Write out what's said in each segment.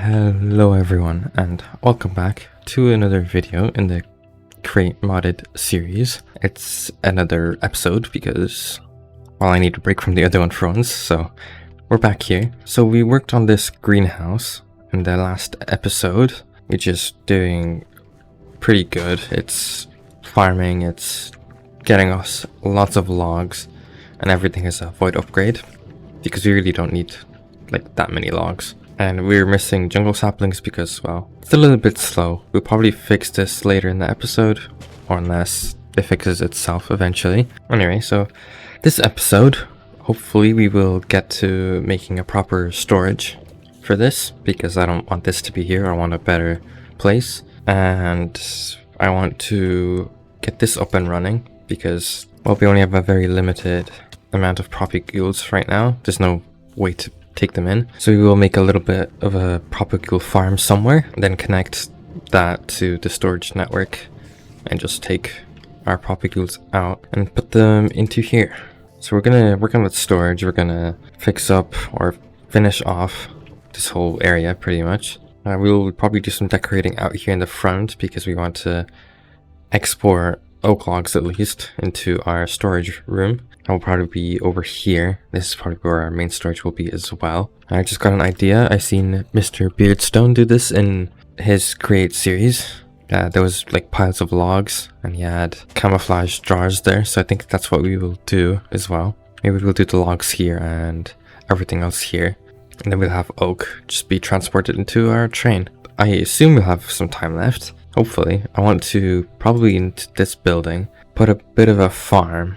Hello everyone and welcome back to another video in the Create Modded series. It's another episode because, well, I need a break from the other one for once, so we're back here. So we worked on this greenhouse in the last episode, which is doing pretty good. It's farming, it's getting us lots of logs, and everything is a void upgrade because we really don't need like that many logs. And we're missing jungle saplings because, well, it's a little bit slow. We'll probably fix this later in the episode, or unless it fixes itself eventually. Anyway, so this episode, hopefully we will get to making a proper storage for this, because I don't want this to be here. I want a better place, and I want to get this up and running because, well, we only have a very limited amount of propagules right now. There's no way to take them in, so we will make a little bit of a propagule farm somewhere, then connect that to the storage network and just take our propagules out and put them into here. So we're gonna work on the storage. We're gonna fix up or finish off this whole area pretty much. We'll probably do some decorating out here in the front because we want to export oak logs at least into our storage room. I will probably be over here. This is probably where our main storage will be as well. I just got an idea. I seen Mr. Beardstone do this in his Create series. There was like piles of logs and he had camouflage drawers there. So I think that's what we will do as well. Maybe we'll do the logs here and everything else here. And then we'll have oak just be transported into our train. I assume we'll have some time left. Hopefully. I want to probably into this building put a bit of a farm,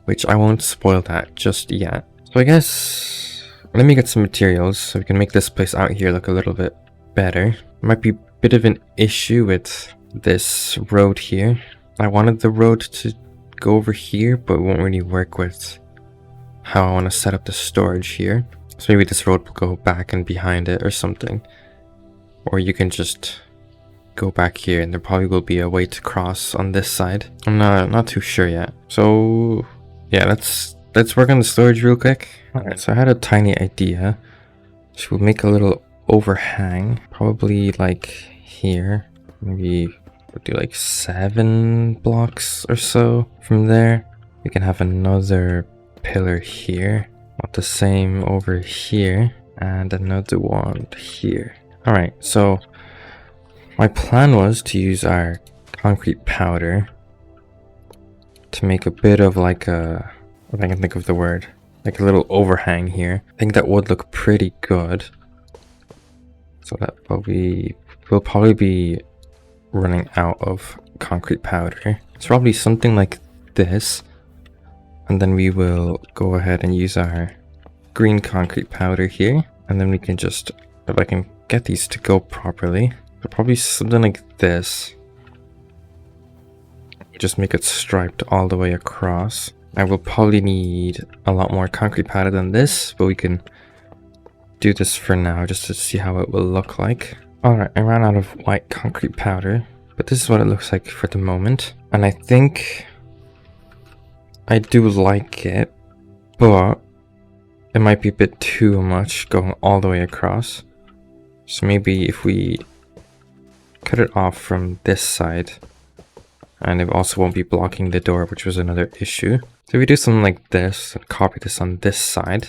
which I won't spoil that just yet. So I guess let me get some materials so we can make this place out here look a little bit better. There might be a bit of an issue with this road here. I wanted the road to go over here, but it won't really work with how I want to set up the storage here. So maybe this road will go back and behind it or something. Or you can just go back here and there probably will be a way to cross on this side. I'm not too sure yet. So yeah, let's work on the storage real quick. Alright, so I had a tiny idea. So we'll make a little overhang, probably like here. Maybe we'll do like 7 blocks or so from there. We can have another pillar here. About the same over here. And another one here. Alright, so my plan was to use our concrete powder to make a bit of like a, if I can think of the word, like a little overhang here. I think that would look pretty good. So that we'll probably be running out of concrete powder. It's probably something like this. And then we will go ahead and use our green concrete powder here. And then we can just, if I can get these to go properly, so probably something like this. Just make it striped all the way across. I will probably need a lot more concrete powder than this, but we can do this for now just to see how it will look like. Alright, I ran out of white concrete powder, but this is what it looks like for the moment. And I think I do like it, but it might be a bit too much going all the way across. So maybe if we cut it off from this side, and it also won't be blocking the door, which was another issue. So if we do something like this and copy this on this side,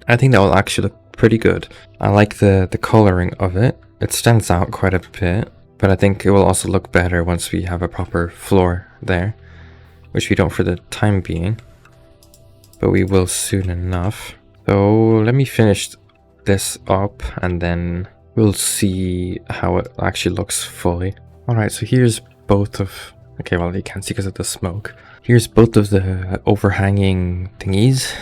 I think that will actually look pretty good. I like the coloring of it. It stands out quite a bit, but I think it will also look better once we have a proper floor there, which we don't for the time being, but we will soon enough. So let me finish this up and then we'll see how it actually looks fully. Alright, so here's both of, okay, well, you can't see because of the smoke. Here's both of the overhanging thingies.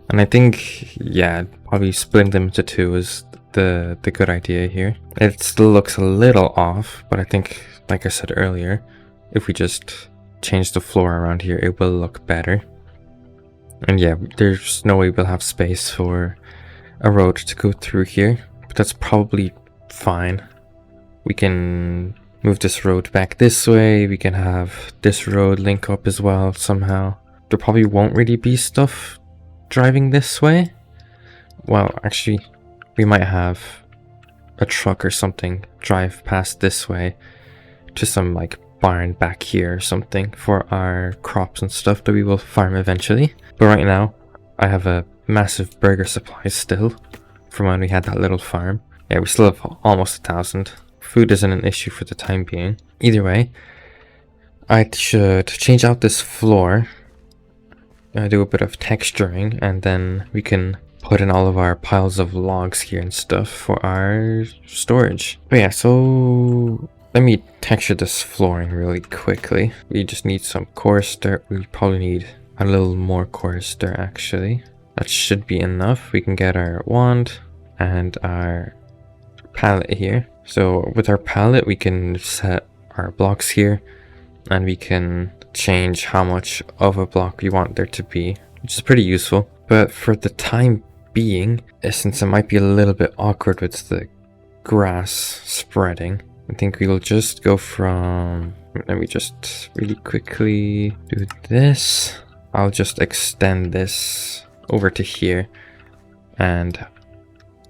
And I think, yeah, probably splitting them into 2 is the good idea here. It still looks a little off, but I think, like I said earlier, if we just change the floor around here, it will look better. And yeah, there's no way we'll have space for a road to go through here, but that's probably fine. We can move this road back this way. We can have this road link up as well somehow. There probably won't really be stuff driving this way. Well, actually, we might have a truck or something drive past this way to some like barn back here or something for our crops and stuff that we will farm eventually. But right now I have a massive burger supply still from when we had that little farm. Yeah, we still have almost 1,000. Food isn't an issue for the time being. Either way, I should change out this floor, do a bit of texturing, and then we can put in all of our piles of logs here and stuff for our storage. But yeah, so let me texture this flooring really quickly. We just need some coarse dirt. We probably need a little more coarse dirt actually. That should be enough. We can get our wand and our palette here. So with our palette we can set our blocks here, and we can change how much of a block we want there to be, which is pretty useful. But for the time being, since it might be a little bit awkward with the grass spreading, I think we will just go from, let me just really quickly do this. I'll just extend this over to here, and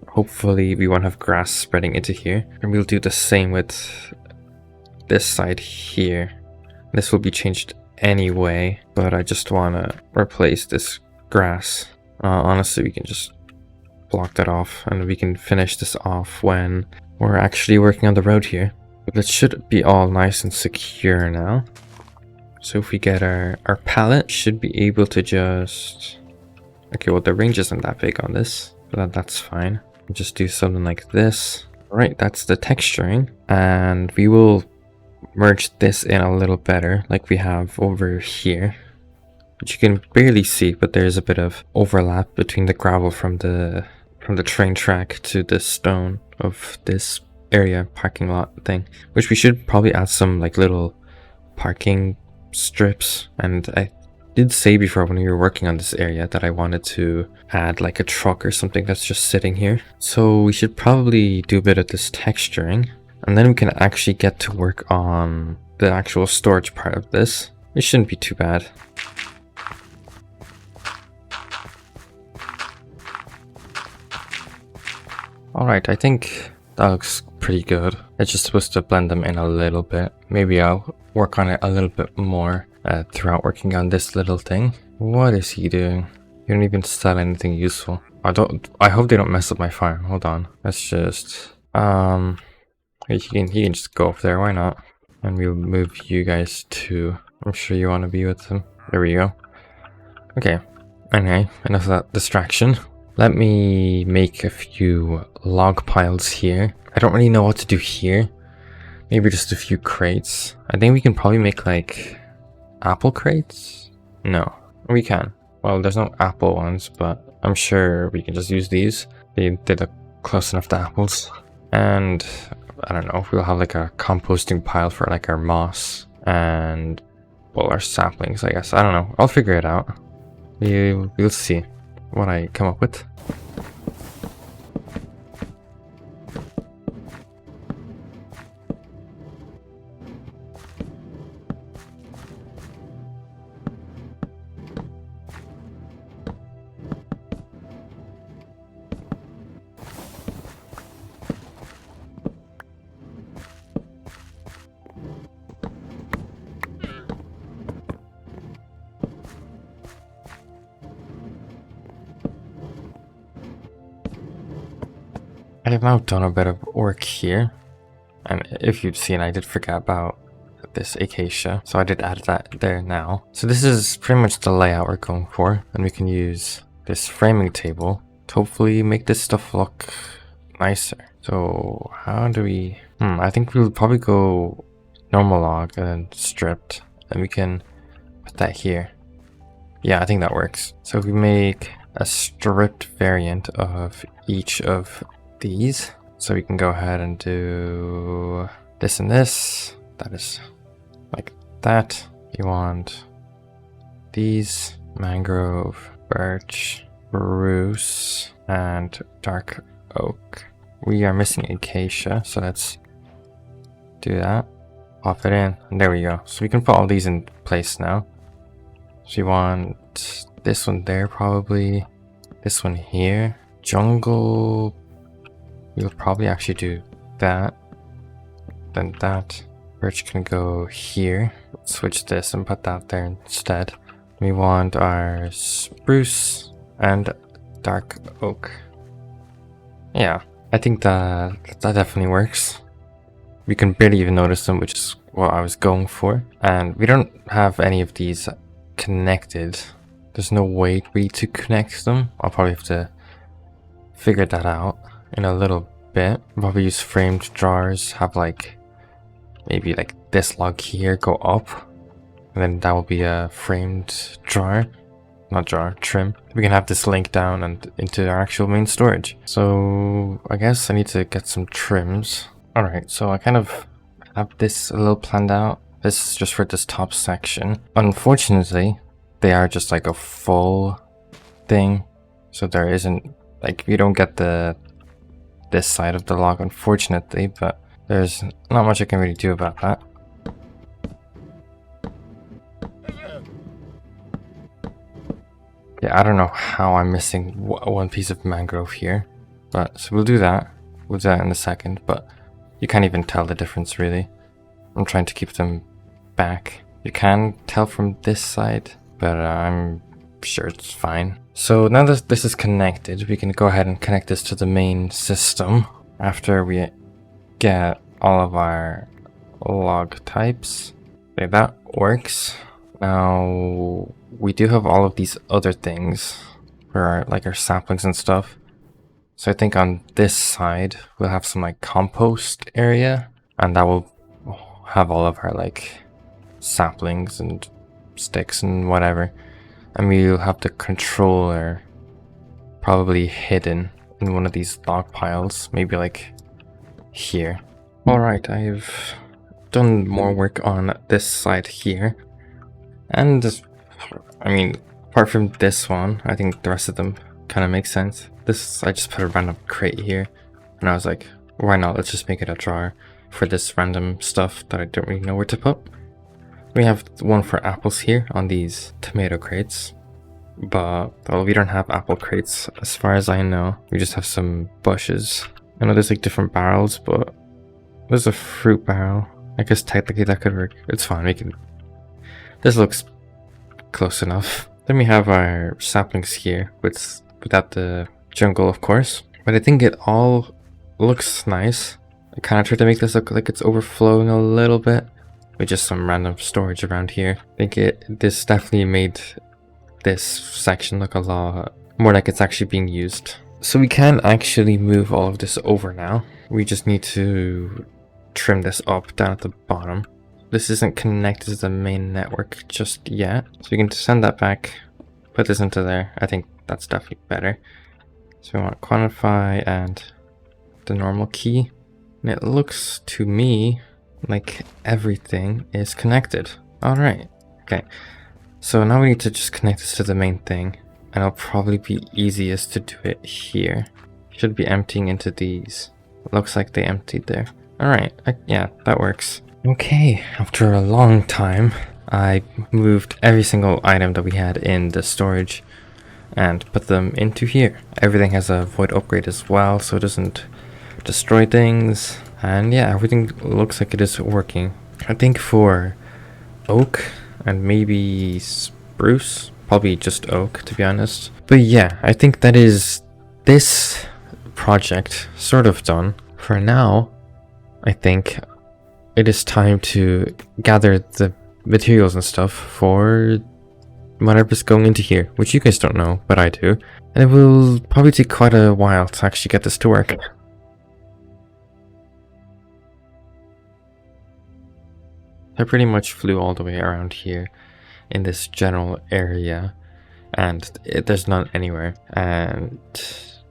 hopefully we won't have grass spreading into here. And we'll do the same with this side here. This will be changed anyway, but I just want to replace this grass. Honestly, we can just block that off, and we can finish this off when we're actually working on the road here. But it should be all nice and secure now. So if we get our palette, should be able to just... Okay, well the range isn't that big on this, but that's fine. Just do something like this. Right, that's the texturing, and we will merge this in a little better like we have over here, which you can barely see, but there's a bit of overlap between the gravel from the train track to the stone of this area parking lot thing, which we should probably add some like little parking strips. And I did say before when we were working on this area that I wanted to add like a truck or something that's just sitting here. So we should probably do a bit of this texturing, and then we can actually get to work on the actual storage part of this. It shouldn't be too bad. Alright, I think that looks pretty good. It's just supposed to blend them in a little bit. Maybe I'll work on it a little bit more throughout working on this little thing. What is he doing? You don't even sell anything useful. I hope they don't mess up my farm. Hold on. Let's just... He can just go up there, why not? And we'll move you guys to... I'm sure you want to be with them. There we go. Okay. Anyway, enough of that distraction. Let me make a few log piles here. I don't really know what to do here. Maybe just a few crates. I think we can probably make like apple crates? No, we can. Well, there's no apple ones, but I'm sure we can just use these. They look close enough to apples. And I don't know, we'll have like a composting pile for like our moss and, well, our saplings, I guess. I don't know. I'll figure it out. We'll see what I come up with. I have now done a bit of work here, and if you've seen, I did forget about this acacia, so I did add that there now. So this is pretty much the layout we're going for, and we can use this framing table to hopefully make this stuff look nicer. So how do we... I think we'll probably go normal log and then stripped, and we can put that here. Yeah, I think that works. So we make a stripped variant of each of these, so we can go ahead and do this and this. That is like that. You want these: mangrove, birch, spruce, and dark oak. We are missing acacia, so let's do that. Pop it in, and there we go. So we can put all these in place now. So you want this one there, probably this one here. Jungle we'll probably actually do that. Then that birch can go here. Switch this and put that there instead. We want our spruce and dark oak. Yeah, I think that definitely works. We can barely even notice them, which is what I was going for. And we don't have any of these connected. There's no way really to connect them. I'll probably have to figure that out in a little bit. I'll probably use framed drawers, have like maybe like this log here go up, and then that will be a framed drawer. Not drawer, trim. We can have this link down and into our actual main storage. So I guess I need to get some trims. Alright, so I kind of have this a little planned out. This is just for this top section. Unfortunately, they are just like a full thing. So there isn't, like, you don't get this side of the log, unfortunately, but there's not much I can really do about that. Yeah, I don't know how I'm missing one piece of mangrove here, but so we'll do that. We'll do that in a second, but you can't even tell the difference really. I'm trying to keep them back. You can tell from this side, but I'm sure it's fine. So now that this is connected, we can go ahead and connect this to the main system after we get all of our log types. Okay, that works. Now we do have all of these other things for our, like our saplings and stuff. So I think on this side we'll have some like compost area, and that will have all of our like saplings and sticks and whatever. And we'll have the controller probably hidden in one of these log piles, maybe like here. Alright, I've done more work on this side here. And just, I mean, apart from this one, I think the rest of them kind of make sense. This, I just put a random crate here, and I was like, why not? Let's just make it a drawer for this random stuff that I don't really know where to put. We have one for apples here on these tomato crates, but well, we don't have apple crates as far as I know. We just have some bushes. I know there's like different barrels, but there's a fruit barrel. I guess technically that could work. It's fine, we can. This looks close enough. Then we have our saplings here without the jungle, of course. But I think it all looks nice. I kind of tried to make this look like it's overflowing a little bit with just some random storage around here. I think this definitely made this section look a lot more like it's actually being used. So we can actually move all of this over now. We just need to trim this up down at the bottom. This isn't connected to the main network just yet, so we can send that back, put this into there. I think that's definitely better. So we want quantify and the normal key, and it looks to me like everything is connected. Alright, okay, so now we need to just connect this to the main thing, and it'll probably be easiest to do it here. Should be emptying into these. Looks like they emptied there. Alright, yeah, that works. Okay, after a long time, I moved every single item that we had in the storage and put them into here. Everything has a void upgrade as well, so it doesn't destroy things. And yeah, everything looks like it is working. I think for oak and maybe spruce, probably just oak to be honest. But yeah, I think that is this project sort of done. For now, I think it is time to gather the materials and stuff for whatever's going into here, which you guys don't know, but I do. And it will probably take quite a while to actually get this to work. I pretty much flew all the way around here in this general area, and there's none anywhere. And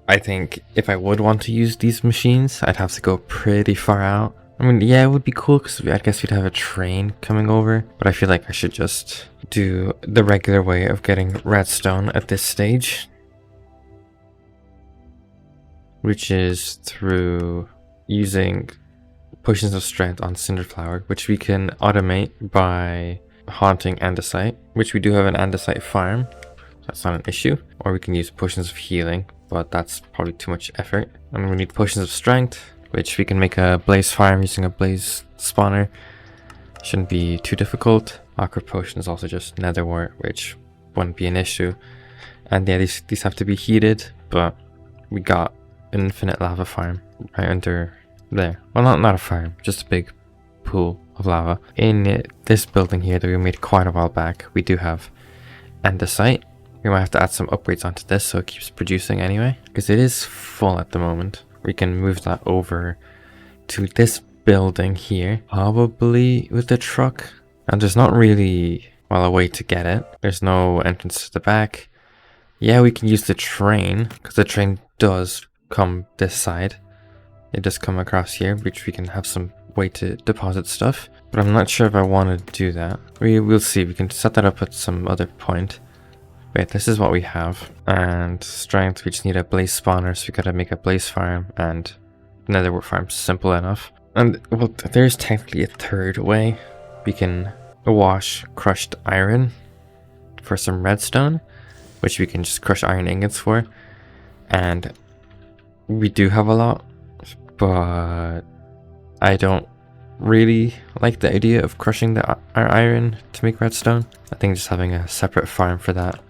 I think if I would want to use these machines, I'd have to go pretty far out. I mean, yeah, it would be cool because I guess we'd have a train coming over, but I feel like I should just do the regular way of getting redstone at this stage, which is through using potions of strength on cinderflower, which we can automate by haunting andesite, which we do have an andesite farm, That's not an issue. Or we can use potions of healing, but that's probably too much effort. And we need potions of strength, which we can make a blaze farm using a blaze spawner. Shouldn't be too difficult. Awkward potion is also just nether wart, which wouldn't be an issue. And yeah, these have to be heated, but we got an infinite lava farm right under there. Well, not a farm, just a big pool of lava. In this building here that we made quite a while back, we do have andesite. We might have to add some upgrades onto this so it keeps producing anyway, because it is full at the moment. We can move that over to this building here, probably with the truck. And there's not really, well, a way to get it. There's no entrance to the back. Yeah, we can use the train, because the train does come this side. It does come across here, which we can have some way to deposit stuff. But I'm not sure if I want to do that. We'll see. We can set that up at some other point. Wait, this is what we have. And strength, we just need a blaze spawner, so we gotta make a blaze farm, and nether farm, simple enough. And, well, there's technically a third way. We can wash crushed iron for some redstone, which we can just crush iron ingots for. And we do have a lot, but I don't really like the idea of crushing our iron to make redstone. I think just having a separate farm for that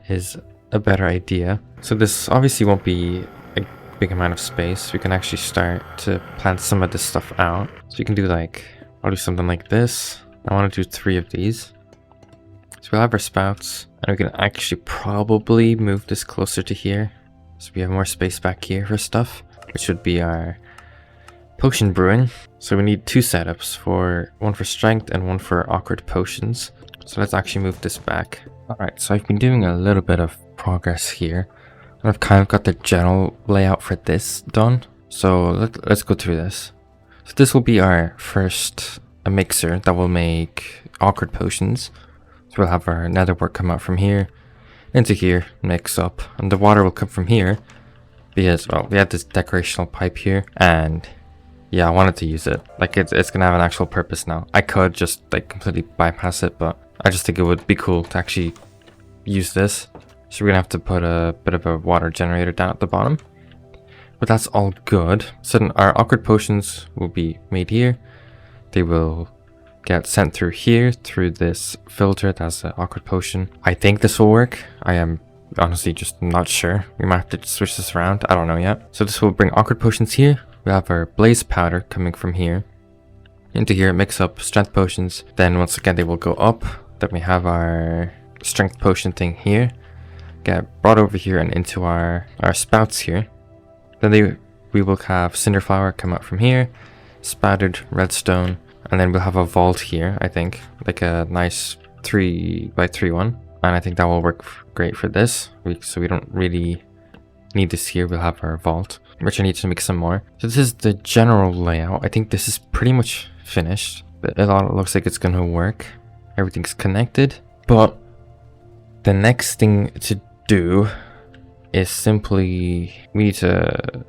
is a better idea. So this obviously won't be a big amount of space. We can actually start to plant some of this stuff out. So we can do like, I'll do something like this. I want to do 3 of these. So we'll have our spouts, and we can actually probably move this closer to here, so we have more space back here for stuff, which would be our potion brewing. So we need 2 setups, one for strength and one for awkward potions. So let's actually move this back. Alright, so I've been doing a little bit of progress here, and I've kind of got the general layout for this done. So let's go through this. So this will be our first mixer that will make awkward potions. So we'll have our nether wart come out from here into here, mix up, and the water will come from here because, well, we have this decorational pipe here, and yeah, I wanted to use it. Like, it's gonna have an actual purpose now. I could just like completely bypass it, but I just think it would be cool to actually use this. So we're gonna have to put a bit of a water generator down at the bottom, but that's all good. So then our awkward potions will be made here. They will get sent through here, through this filter that's an awkward potion. I think this will work. I am honestly just not sure. We might have to switch this around. I don't know yet. So this will bring awkward potions here. We have our blaze powder coming from here into here, mix up strength potions. Then once again, they will go up. Then we have our strength potion thing here, get brought over here and into our spouts here. Then we will have cinder flower come out from here, spattered redstone. And then we'll have a vault here, I think, like a nice 3x3 one. And I think that will work great for this. So we don't really need this here. We'll have our vault, which I need to make some more. So this is the general layout. I think this is pretty much finished. It looks like it's gonna work. Everything's connected. But the next thing to do is simply, we need to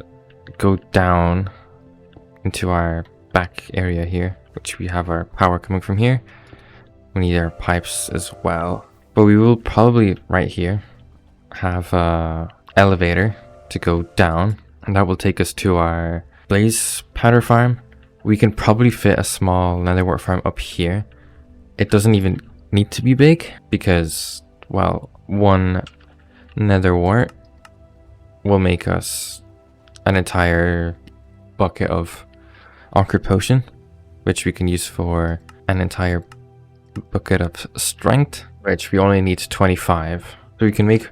go down into our back area here, which we have our power coming from here. We need our pipes as well, but we will probably right here have a elevator to go down, and that will take us to our blaze powder farm. We can probably fit a small nether wart farm up here. It doesn't even need to be big because, well, 1 nether wart will make us an entire bucket of awkward potion, which we can use for an entire bucket of strength, which we only need 25. So we can make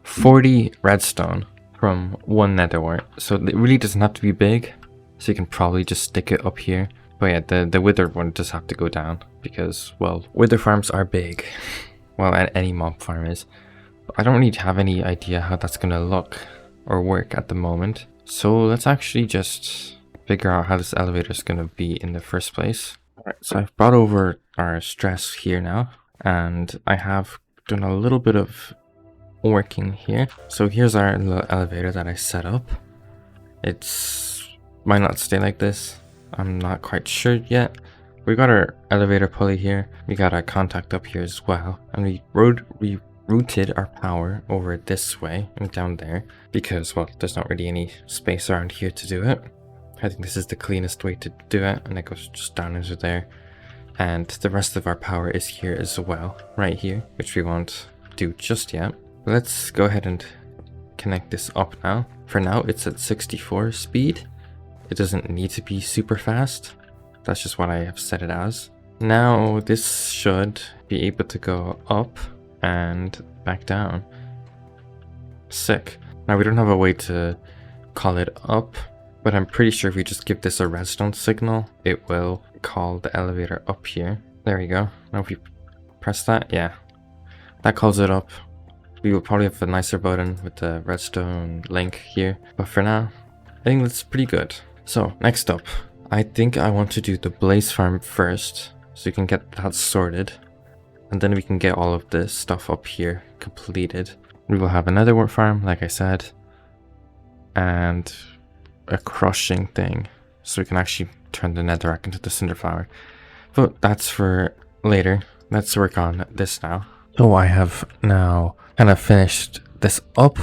40 redstone from 1 nether wart. So it really doesn't have to be big. So you can probably just stick it up here. But yeah, the wither one does have to go down because, well, wither farms are big. Well, any mob farm is. But I don't really have any idea how that's gonna look or work at the moment. So let's actually just figure out how this elevator is going to be in the first place. Alright, so I've brought over our stress here now, and I have done a little bit of working here. So here's our little elevator that I set up. Might not stay like this. I'm not quite sure yet. We got our elevator pulley here. We got our contact up here as well, and we routed our power over this way and down there because, well, there's not really any space around here to do it. I think this is the cleanest way to do it, and it goes just down into there. And the rest of our power is here as well, right here, which we won't do just yet. Let's go ahead and connect this up now. For now, it's at 64 speed. It doesn't need to be super fast. That's just what I have set it as. Now this should be able to go up and back down. Sick. Now we don't have a way to call it up, but I'm pretty sure if we just give this a redstone signal, it will call the elevator up here. There we go. Now if we press that, yeah, that calls it up. We will probably have a nicer button with the redstone link here, but for now, I think that's pretty good. So next up, I think I want to do the blaze farm first, so we can get that sorted, and then we can get all of this stuff up here completed. We will have another netherwork farm, like I said, and a crushing thing, so we can actually turn the netherrack into the cinder flower. But that's for later. Let's work on this now. So I have now kind of finished this up.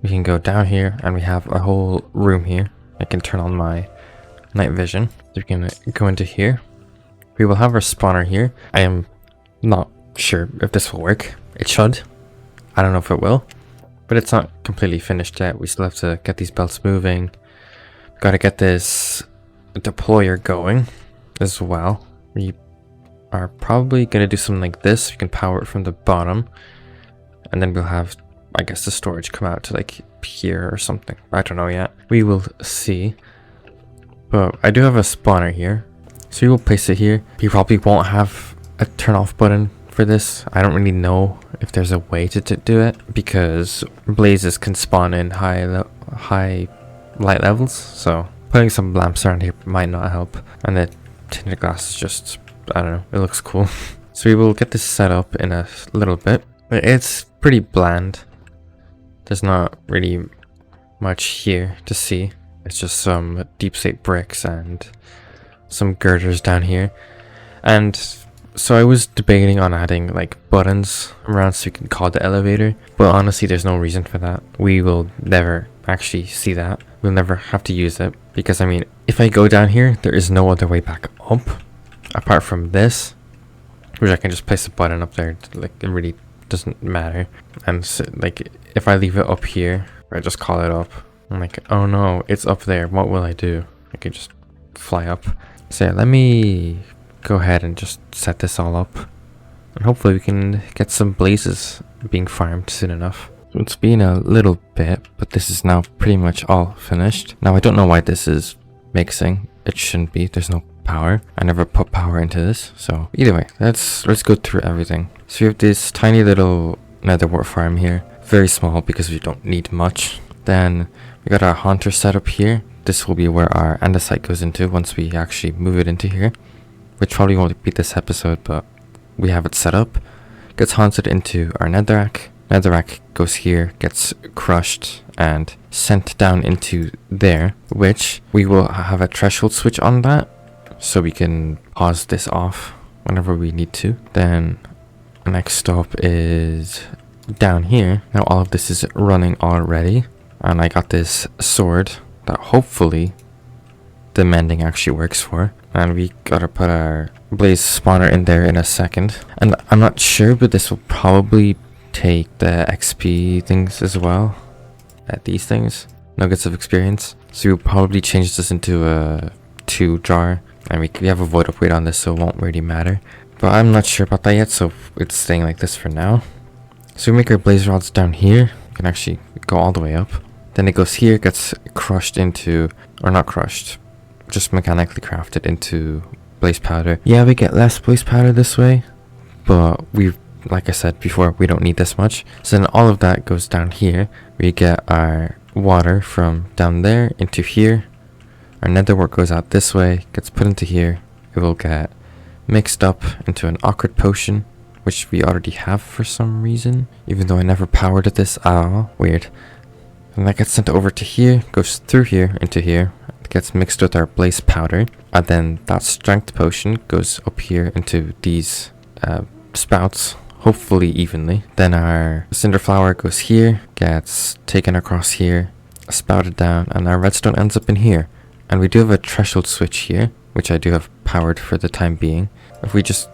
We can go down here and we have a whole room here. I can turn on my night vision. So we can go into here. We will have our spawner here. I am not sure if this will work. It should. I don't know if it will, but it's not completely finished yet. We still have to get these belts moving. Got to get this deployer going as well. We are probably going to do something like this. You can power it from the bottom, and then we'll have, I guess, the storage come out to like here or something. I don't know yet. We will see. But I do have a spawner here, so we will place it here. We probably won't have a turn off button for this. I don't really know if there's a way to do it, because blazes can spawn in high light levels, so putting some lamps around here might not help. And the tinted glass is just, I don't know, it looks cool. So we will get this set up in a little bit. It's pretty bland. There's not really much here to see. It's just some deep slate bricks and some girders down here. And so I was debating on adding like buttons around so you can call the elevator, but honestly there's no reason for that. We will never actually see that. We'll never have to use it, because I mean, if I go down here, there is no other way back up apart from this, which I can just place a button up there. Like, it really doesn't matter. And so, like, if I leave it up here, or I just call it up, I'm like, oh no, it's up there, what will I do? I can just fly up. So yeah, let me go ahead and just set this all up, and hopefully we can get some blazes being farmed soon enough. So it's been a little bit, but this is now pretty much all finished. Now I don't know why this is mixing. It shouldn't be. There's no power. I never put power into this. So either way, let's go through everything. So we have this tiny little netherwork farm here. Very small because we don't need much. Then we got our haunter set up here. This will be where our andesite goes into once we actually move it into here, which probably won't be this episode, but we have it set up. Gets haunted into our netherrack. Netherrack goes here, gets crushed and sent down into there, which we will have a threshold switch on that, so we can pause this off whenever we need to. Then next stop is down here. Now all of this is running already, and I got this sword that hopefully the mending actually works for. And we gotta put our blaze spawner in there in a second. And I'm not sure, but this will probably take the XP things as well. These things, nuggets of experience. So we'll probably change this into a 2 jar. And we have a void upgrade on this, so it won't really matter. But I'm not sure about that yet, so it's staying like this for now. So we make our blaze rods down here. We can actually go all the way up. Then it goes here, gets crushed into, or not crushed, just mechanically crafted into blaze powder. Yeah, we get less blaze powder this way, but we've, like I said before, we don't need this much. So then all of that goes down here. We get our water from down there into here. Our netherwork goes out this way, gets put into here. It will get mixed up into an awkward potion, which we already have for some reason, even though I never powered this at all. Weird. And that gets sent over to here, goes through here into here. It gets mixed with our blaze powder, and then that strength potion goes up here into these spouts hopefully evenly. Then our cinder flower goes here, gets taken across here, spouted down, and our redstone ends up in here. And we do have a threshold switch here, which I do have powered for the time being. If we just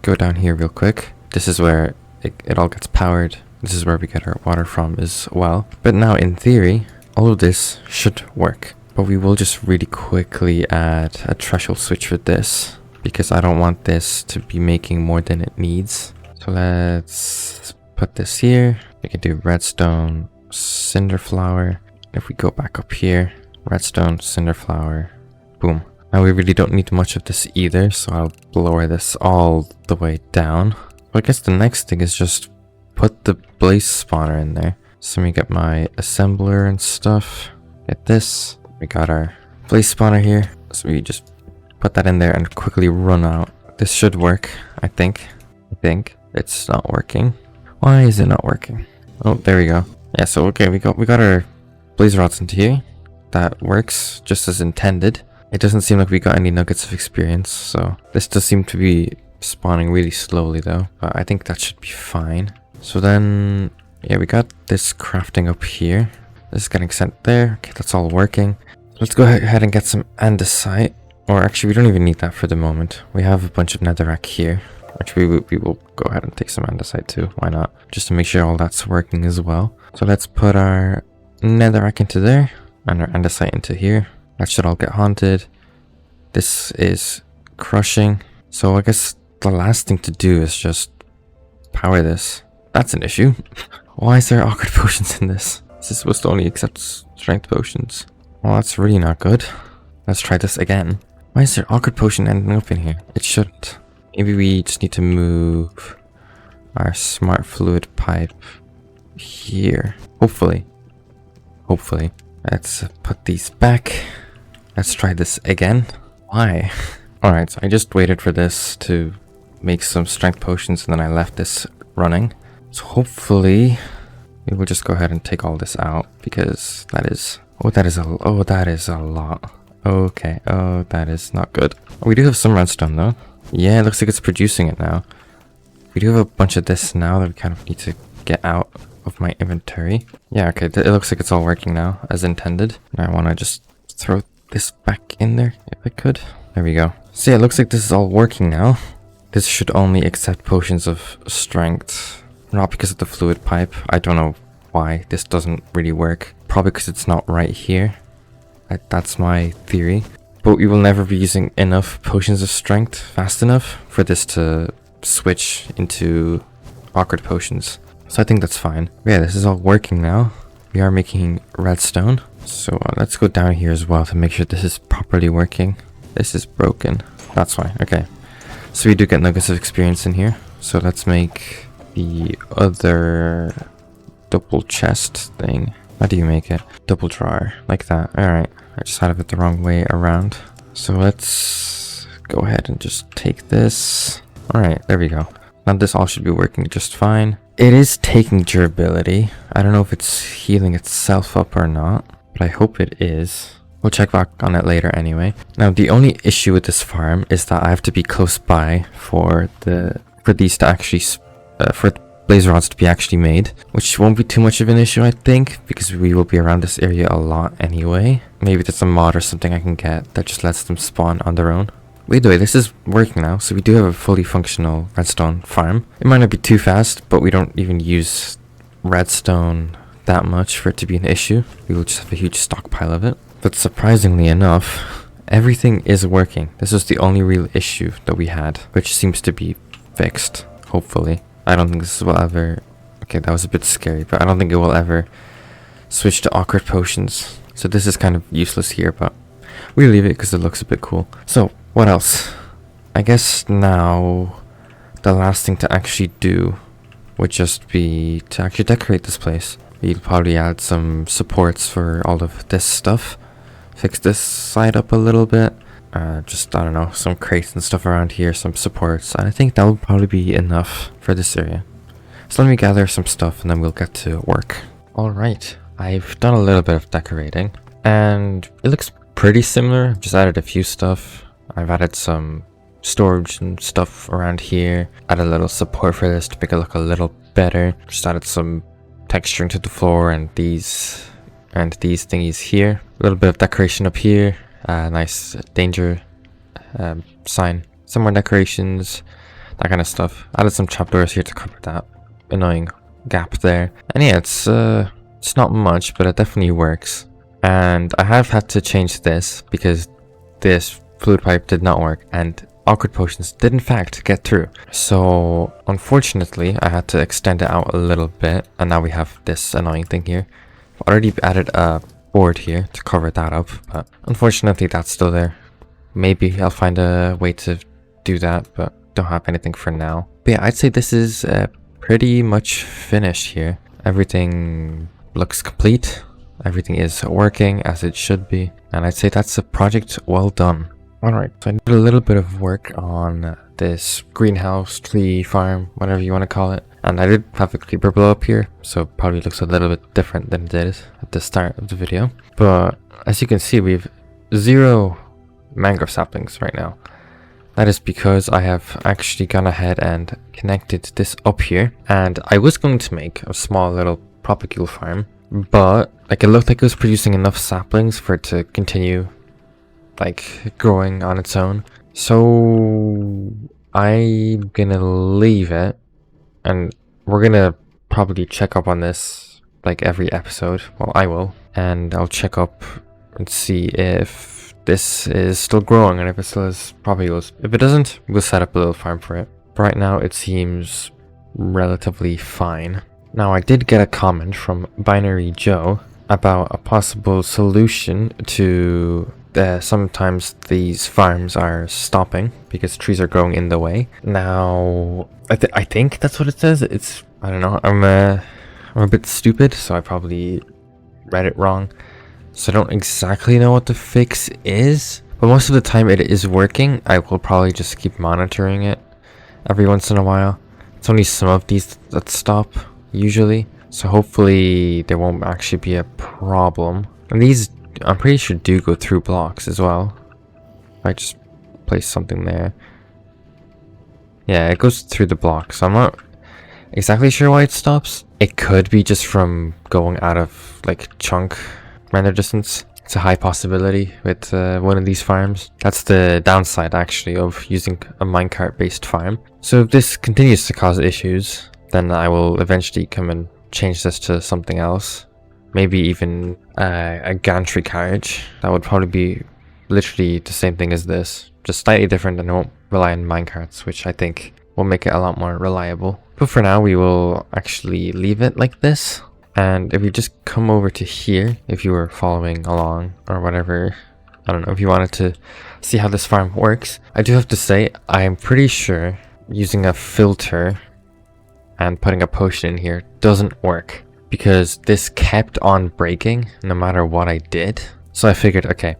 go down here real quick, this is where it all gets powered. This is where we get our water from as well. But now in theory, all of this should work. But we will just really quickly add a threshold switch for this, because I don't want this to be making more than it needs. So let's put this here. We can do redstone, cinder flower. If we go back up here, redstone, cinder flower, boom. Now we really don't need much of this either, so I'll lower this all the way down. So I guess the next thing is just put the blaze spawner in there. So let me get my assembler and stuff. Get this. We got our blaze spawner here. So we just put that in there and quickly run out. This should work, I think. It's not working. Why is it not working? Oh, there we go. Yeah, so okay, we got our blaze rods into here. That works just as intended. It doesn't seem like we got any nuggets of experience, so this does seem to be spawning really slowly though, but I think that should be fine. So then, yeah, we got this crafting up here. This is getting sent there. Okay, that's all working. Let's go ahead and get some andesite. Or actually, we don't even need that for the moment. We have a bunch of netherrack here. Actually, we will go ahead and take some andesite too. Why not? Just to make sure all that's working as well. So let's put our netherrack into there and our andesite into here. That should all get haunted. This is crushing. So I guess the last thing to do is just power this. That's an issue. Why is there awkward potions in this? Is this supposed to only accept strength potions? Well, that's really not good. Let's try this again. Why is there awkward potion ending up in here? It shouldn't. Maybe we just need to move our smart fluid pipe here. Hopefully. Let's put these back. Let's try this again. Why? Alright, so I just waited for this to make some strength potions and then I left this running. So hopefully we will just go ahead and take all this out because that is that is a lot. Okay, oh, that is not good. We do have some redstone though. Yeah, it looks like it's producing it now. We do have a bunch of this now that we kind of need to get out of my inventory. Yeah, okay, it looks like it's all working now as intended. Now I want to just throw this back in there if I could. There we go. So yeah, it looks like this is all working now. This should only accept potions of strength. Not because of the fluid pipe. I don't know why this doesn't really work. Probably because it's not right here. That's my theory. But we will never be using enough potions of strength fast enough for this to switch into awkward potions. So I think that's fine. Yeah, this is all working now. We are making redstone. So let's go down here as well to make sure this is properly working. This is broken. That's fine. Okay. So we do get nuggets of experience in here. So let's make the other double chest thing. How do you make it? Double drawer. Like that. Alright. I just had it the wrong way around. So let's go ahead and just take this. Alright, there we go. Now this all should be working just fine. It is taking durability. I don't know if it's healing itself up or not, but I hope it is. We'll check back on it later anyway. Now the only issue with this farm is that I have to be close by for these to actually for blaze rods to be actually made, which won't be too much of an issue I think, because we will be around this area a lot anyway. Maybe there's a mod or something I can get that just lets them spawn on their own. Either way, this is working now, so we do have a fully functional redstone farm. It might not be too fast, but we don't even use redstone that much for it to be an issue. We will just have a huge stockpile of it. But surprisingly enough, everything is working. This is the only real issue that we had, which seems to be fixed, hopefully. I don't think this will ever... Okay, that was a bit scary, but I don't think it will ever switch to awkward potions. So this is kind of useless here, but we leave it because it looks a bit cool. So, what else? I guess now the last thing to actually do would just be to actually decorate this place. We'd probably add some supports for all of this stuff. Fix this side up a little bit. Just, I don't know, some crates and stuff around here, some supports. And I think that will probably be enough for this area. So let me gather some stuff and then we'll get to work. Alright, I've done a little bit of decorating. And it looks pretty similar. I've just added a few stuff. I've added some storage and stuff around here. Added a little support for this to make it look a little better. Just added some texturing to the floor and these thingies here. A little bit of decoration up here. Nice danger sign. Some more decorations, that kind of stuff. Added some trapdoors here to cover that annoying gap there. And yeah, it's not much, but it definitely works. And I have had to change this because this fluid pipe did not work and awkward potions did in fact get through. So unfortunately I had to extend it out a little bit, and now we have this annoying thing here. I've already added a board here to cover that up, but unfortunately that's still there. Maybe I'll find a way to do that, but don't have anything for now. But yeah, I'd say this is pretty much finished here. Everything looks complete. Everything is working as it should be, and I'd say that's a project well done. Alright, so I did a little bit of work on this greenhouse, tree farm, whatever you want to call it. And I did have a creeper blow up here, so it probably looks a little bit different than it did at the start of the video. But as you can see, we have 0 mangrove saplings right now. That is because I have actually gone ahead and connected this up here. And I was going to make a small little propagule farm, but like it looked like it was producing enough saplings for it to continue like growing on its own. So I'm gonna leave it, and we're gonna probably check up on this like every episode. Well, I will, and I'll check up and see if this is still growing and if it still has propagules. If it doesn't, we'll set up a little farm for it. But right now it seems relatively fine. Now I did get a comment from Binary Joe about a possible solution to sometimes these farms are stopping because trees are growing in the way. Now I think that's what it says. I don't know, I'm a bit stupid, so I probably read it wrong, so I don't exactly know what the fix is, but most of the time it is working. I will probably just keep monitoring it every once in a while. It's only some of these that stop usually, so hopefully there won't actually be a problem. And these, I'm pretty sure, do go through blocks as well. I just place something there. Yeah, it goes through the block, so I'm not exactly sure why it stops. It could be just from going out of like chunk render distance. It's a high possibility with one of these farms. That's the downside actually of using a minecart based farm. So if this continues to cause issues, then I will eventually come and change this to something else. Maybe even a gantry carriage. That would probably be literally the same thing as this, just slightly different, and it won't rely on minecarts, which I think will make it a lot more reliable. But for now, we will actually leave it like this. And if you just come over to here, if you were following along or whatever, I don't know, if you wanted to see how this farm works, I do have to say, I am pretty sure using a filter and putting a potion in here doesn't work, because this kept on breaking no matter what I did. So I figured, okay,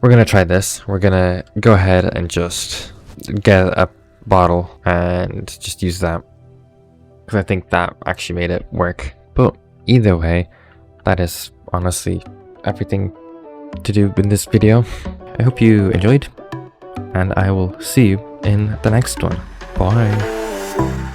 we're gonna try this. We're gonna go ahead and just get a bottle and just use that, because I think that actually made it work. But either way, that is honestly everything to do in this video. I hope you enjoyed, and I will see you in the next one. Bye.